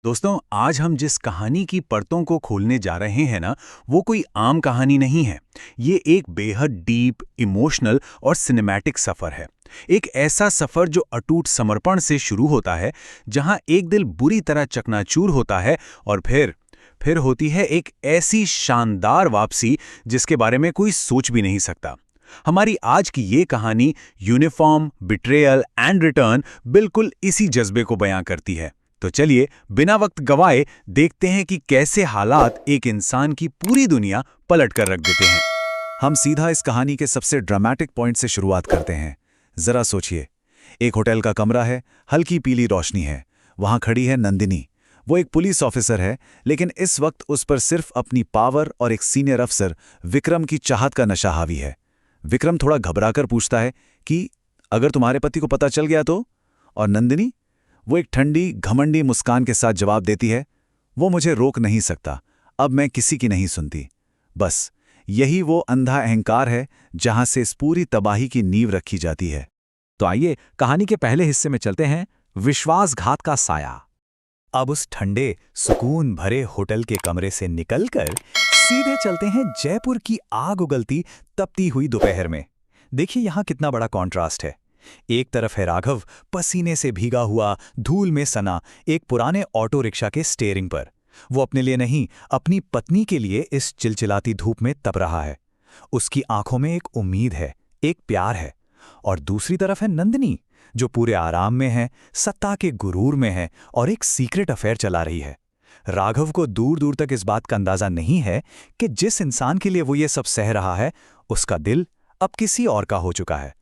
दोस्तों, आज हम जिस कहानी की परतों को खोलने जा रहे हैं ना, वो कोई आम कहानी नहीं है। ये एक बेहद डीप, इमोशनल और सिनेमैटिक सफर है। एक ऐसा सफर जो अटूट समर्पण से शुरू होता है, जहां एक दिल बुरी तरह चकनाचूर होता है और फिर होती है एक ऐसी शानदार वापसी जिसके बारे में कोई सोच भी नहीं सकता। हमारी आज की ये कहानी यूनिफॉर्म, बिट्रेयल एंड रिटर्न बिल्कुल इसी जज्बे को बयां करती है। तो चलिए बिना वक्त गवाए देखते हैं कि कैसे हालात एक इंसान की पूरी दुनिया पलट कर रख देते हैं। हम सीधा इस कहानी के सबसे ड्रामेटिक पॉइंट से शुरुआत करते हैं। जरा सोचिए, एक होटल का कमरा है, हल्की पीली रोशनी है, वहां खड़ी है नंदिनी। वो एक पुलिस ऑफिसर है, लेकिन इस वक्त उस पर सिर्फ अपनी पावर और एक सीनियर अफसर विक्रम की चाहत का नशा हावी है। विक्रम थोड़ा घबराकर पूछता है कि अगर तुम्हारे पति को पता चल गया तो? और नंदिनी वो एक ठंडी घमंडी मुस्कान के साथ जवाब देती है, वो मुझे रोक नहीं सकता, अब मैं किसी की नहीं सुनती। बस यही वो अंधा अहंकार है जहां से इस पूरी तबाही की नींव रखी जाती है। तो आइए कहानी के पहले हिस्से में चलते हैं, विश्वासघात का साया। अब उस ठंडे सुकून भरे होटल के कमरे से निकलकर सीधे चलते हैं जयपुर की आग उगलती तपती हुई दोपहर में। देखिए यहाँ कितना बड़ा कॉन्ट्रास्ट है। एक तरफ है राघव, पसीने से भीगा हुआ, धूल में सना, एक पुराने ऑटो रिक्शा के स्टीयरिंग पर। वो अपने लिए नहीं, अपनी पत्नी के लिए इस चिलचिलाती धूप में तप रहा है। उसकी आंखों में एक उम्मीद है, एक प्यार है। और दूसरी तरफ है नंदिनी, जो पूरे आराम में है, सत्ता के गुरूर में है और एक सीक्रेट अफेयर चला रही है। राघव को दूर दूर तक इस बात का अंदाजा नहीं है कि जिस इंसान के लिए वो ये सब सह रहा है, उसका दिल अब किसी और का हो चुका है।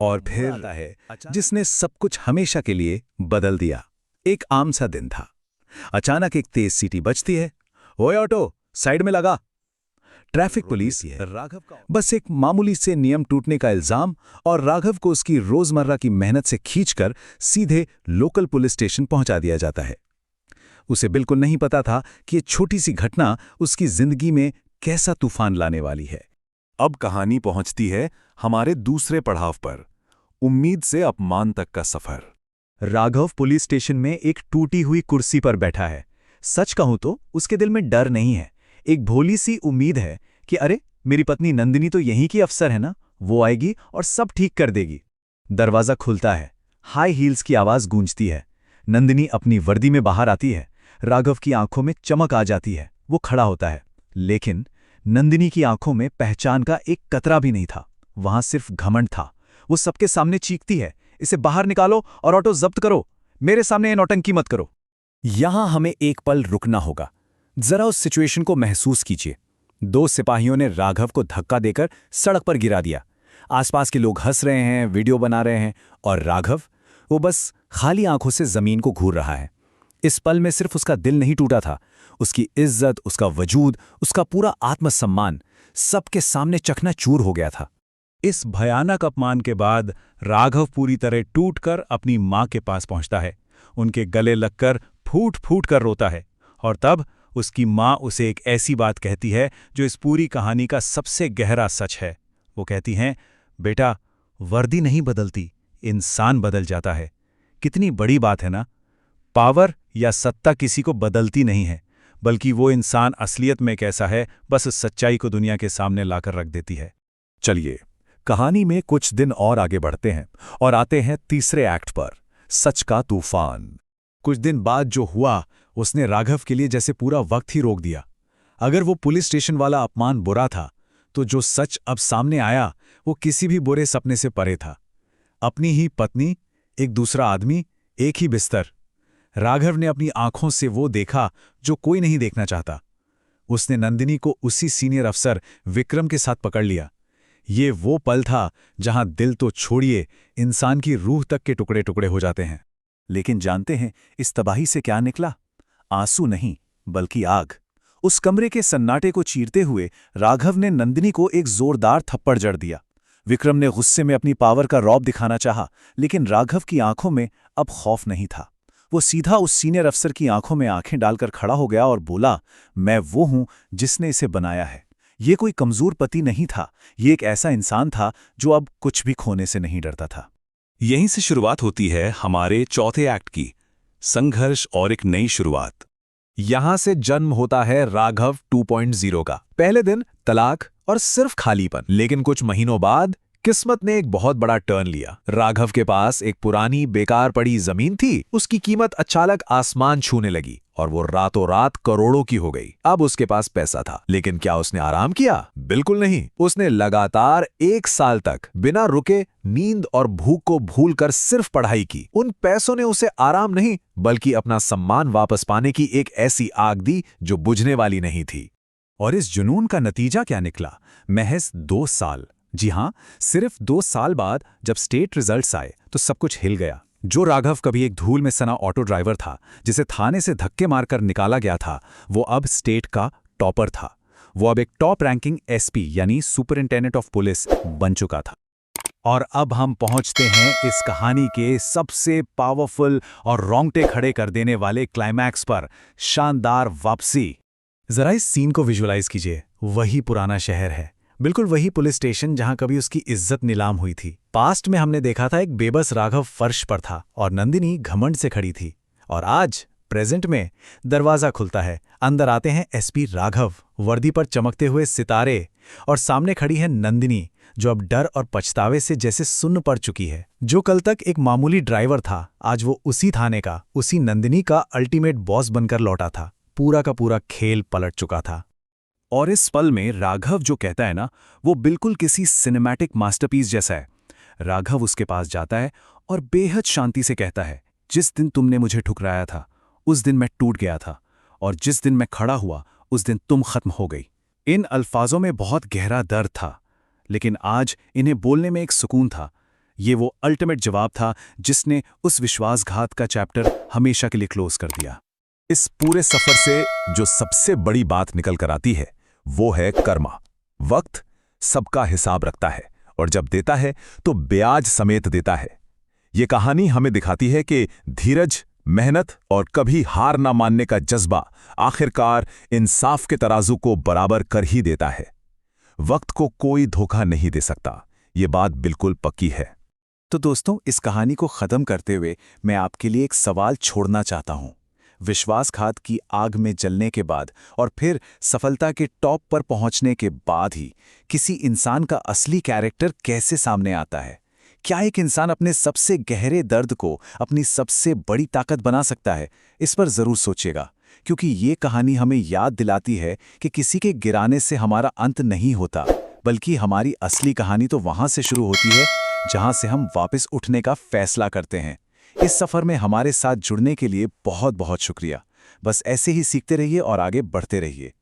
और फिर आता है जिसने सब कुछ हमेशा के लिए बदल दिया। एक आम सा दिन था। अचानक एक तेज सीटी बजती है। ओए ऑटो, साइड में लगा। ट्रैफिक पुलिस राघव का बस एक मामूली से नियम टूटने का इल्जाम, और राघव को उसकी रोजमर्रा की मेहनत से खींचकर सीधे लोकल पुलिस स्टेशन पहुंचा दिया जाता है। उसे बिल्कुल नहीं पता था कि ये छोटी सी घटना उसकी जिंदगी में कैसा तूफान लाने वाली है। अब कहानी पहुंचती है हमारे दूसरे पड़ाव पर, उम्मीद से अपमान तक का सफर। राघव पुलिस स्टेशन में एक टूटी हुई कुर्सी पर बैठा है। सच कहूं तो उसके दिल में डर नहीं है, एक भोली सी उम्मीद है कि अरे मेरी पत्नी नंदिनी तो यहीं की अफसर है ना, वो आएगी और सब ठीक कर देगी। दरवाजा खुलता है, हाई हील्स की आवाज गूंजती है। नंदिनी अपनी वर्दी में बाहर आती है। राघव की आंखों में चमक आ जाती है। वो खड़ा होता है, लेकिन नंदिनी की आंखों में पहचान का एक कतरा भी नहीं था। वहां सिर्फ घमंड था। वो सबके सामने चीखती है, इसे बाहर निकालो और ऑटो जब्त करो, मेरे सामने ये नौटंकी मत करो। यहां हमें एक पल रुकना होगा। जरा उस सिचुएशन को महसूस कीजिए। दो सिपाहियों ने राघव को धक्का देकर सड़क पर गिरा दिया। आसपास के लोग हंस रहे हैं, वीडियो बना रहे हैं, और राघव वो बस खाली आंखों से जमीन को घूर रहा है। इस पल में सिर्फ उसका दिल नहीं टूटा था, उसकी इज्जत, उसका वजूद, उसका पूरा आत्मसम्मान सबके सामने चकनाचूर हो गया था। इस भयानक अपमान के बाद राघव पूरी तरह टूटकर अपनी मां के पास पहुंचता है। उनके गले लगकर फूट फूट कर रोता है, और तब उसकी मां उसे एक ऐसी बात कहती है जो इस पूरी कहानी का सबसे गहरा सच है। वो कहती हैं, बेटा, वर्दी नहीं बदलती, इंसान बदल जाता है। कितनी बड़ी बात है ना। पावर या सत्ता किसी को बदलती नहीं है, बल्कि वो इंसान असलियत में कैसा है, बस उस सच्चाई को दुनिया के सामने लाकर रख देती है। चलिए कहानी में कुछ दिन और आगे बढ़ते हैं और आते हैं तीसरे एक्ट पर, सच का तूफान। कुछ दिन बाद जो हुआ उसने राघव के लिए जैसे पूरा वक्त ही रोक दिया। अगर वो पुलिस स्टेशन वाला अपमान बुरा था, तो जो सच अब सामने आया वो किसी भी बुरे सपने से परे था। अपनी ही पत्नी, एक दूसरा आदमी, एक ही बिस्तर। राघव ने अपनी आंखों से वो देखा जो कोई नहीं देखना चाहता। उसने नंदिनी को उसी सीनियर अफसर विक्रम के साथ पकड़ लिया। ये वो पल था जहां दिल तो छोड़िए, इंसान की रूह तक के टुकड़े टुकड़े हो जाते हैं। लेकिन जानते हैं इस तबाही से क्या निकला? आंसू नहीं, बल्कि आग। उस कमरे के सन्नाटे को चीरते हुए राघव ने नंदिनी को एक जोरदार थप्पड़ जड़ दिया। विक्रम ने गुस्से में अपनी पावर का रौब दिखाना चाहा, लेकिन राघव की आंखों में अब खौफ नहीं था। वो सीधा उस सीनियर अफसर की आंखों में आंखें डालकर खड़ा हो गया और बोला, मैं वो हूं जिसने इसे बनाया है। ये कोई कमजोर पति नहीं था, ये एक ऐसा इंसान था जो अब कुछ भी खोने से नहीं डरता था। यहीं से शुरुआत होती है हमारे चौथे एक्ट की, संघर्ष और एक नई शुरुआत। यहां से जन्म होता है राघव 2.0 का। पहले दिन तलाक और सिर्फ खालीपन, लेकिन कुछ महीनों बाद किस्मत ने एक बहुत बड़ा टर्न लिया। राघव के पास एक पुरानी बेकार पड़ी जमीन थी, उसकी कीमत अचानक आसमान छूने लगी और वो रातों रात करोड़ों की हो गई। अब उसके पास पैसा था, लेकिन क्या उसने आराम किया? बिल्कुल नहीं। उसने लगातार 1 साल तक बिना रुके नींद और भूख को भूलकर सिर्फ पढ़ाई की। उन पैसों ने उसे आराम नहीं, बल्कि अपना सम्मान वापस पाने की एक ऐसी आग दी जो बुझने वाली नहीं थी। और इस जुनून का नतीजा क्या निकला? महज 2 साल। जी हां, सिर्फ 2 साल बाद जब स्टेट रिजल्ट्स आए तो सब कुछ हिल गया। जो राघव कभी एक धूल में सना ऑटो ड्राइवर था, जिसे थाने से धक्के मारकर निकाला गया था, वो अब स्टेट का टॉपर था। वो अब एक टॉप रैंकिंग एसपी यानी सुपरिंटेंडेंट ऑफ पुलिस बन चुका था। और अब हम पहुंचते हैं इस कहानी के सबसे पावरफुल और रोंगटे खड़े कर देने वाले क्लाइमैक्स पर, शानदार वापसी। जरा इस सीन को विजुअलाइज कीजिए। वही पुराना शहर है, बिल्कुल वही पुलिस स्टेशन जहां कभी उसकी इज्जत नीलाम हुई थी। पास्ट में हमने देखा था एक बेबस राघव फर्श पर था और नंदिनी घमंड से खड़ी थी। और आज प्रेजेंट में दरवाजा खुलता है, अंदर आते हैं एसपी राघव, वर्दी पर चमकते हुए सितारे, और सामने खड़ी है नंदिनी, जो अब डर और पछतावे से जैसे सुन्न पड़ चुकी है। जो कल तक एक मामूली ड्राइवर था, आज वो उसी थाने का, उसी नंदिनी का अल्टीमेट बॉस बनकर लौटा था। पूरा का पूरा खेल पलट चुका था। और इस पल में राघव जो कहता है ना, वो बिल्कुल किसी सिनेमैटिक मास्टरपीस जैसा है। राघव उसके पास जाता है और बेहद शांति से कहता है, जिस दिन तुमने मुझे ठुकराया था उस दिन मैं टूट गया था, और जिस दिन मैं खड़ा हुआ उस दिन तुम खत्म हो गई। इन अल्फाजों में बहुत गहरा दर्द था, लेकिन आज इन्हें बोलने में एक सुकून था। ये वो अल्टीमेट जवाब था जिसने उस विश्वासघात का चैप्टर हमेशा के लिए क्लोज कर दिया। इस पूरे सफर से जो सबसे बड़ी बात निकल कर आती है वो है कर्मा। वक्त सबका हिसाब रखता है, और जब देता है तो ब्याज समेत देता है। ये कहानी हमें दिखाती है कि धीरज, मेहनत और कभी हार ना मानने का जज्बा आखिरकार इंसाफ के तराजू को बराबर कर ही देता है। वक्त को कोई धोखा नहीं दे सकता, ये बात बिल्कुल पक्की है। तो दोस्तों, इस कहानी को खत्म करते हुए मैं आपके लिए एक सवाल छोड़ना चाहता हूं। विश्वासघात की आग में जलने के बाद और फिर सफलता के टॉप पर पहुंचने के बाद ही किसी इंसान का असली कैरेक्टर कैसे सामने आता है? क्या एक इंसान अपने सबसे गहरे दर्द को अपनी सबसे बड़ी ताकत बना सकता है? इस पर जरूर सोचिएगा, क्योंकि ये कहानी हमें याद दिलाती है कि किसी के गिराने से हमारा अंत नहीं होता, बल्कि हमारी असली कहानी तो वहां से शुरू होती है जहां से हम वापस उठने का फैसला करते हैं। इस सफर में हमारे साथ जुड़ने के लिए बहुत बहुत शुक्रिया। बस ऐसे ही सीखते रहिए और आगे बढ़ते रहिए।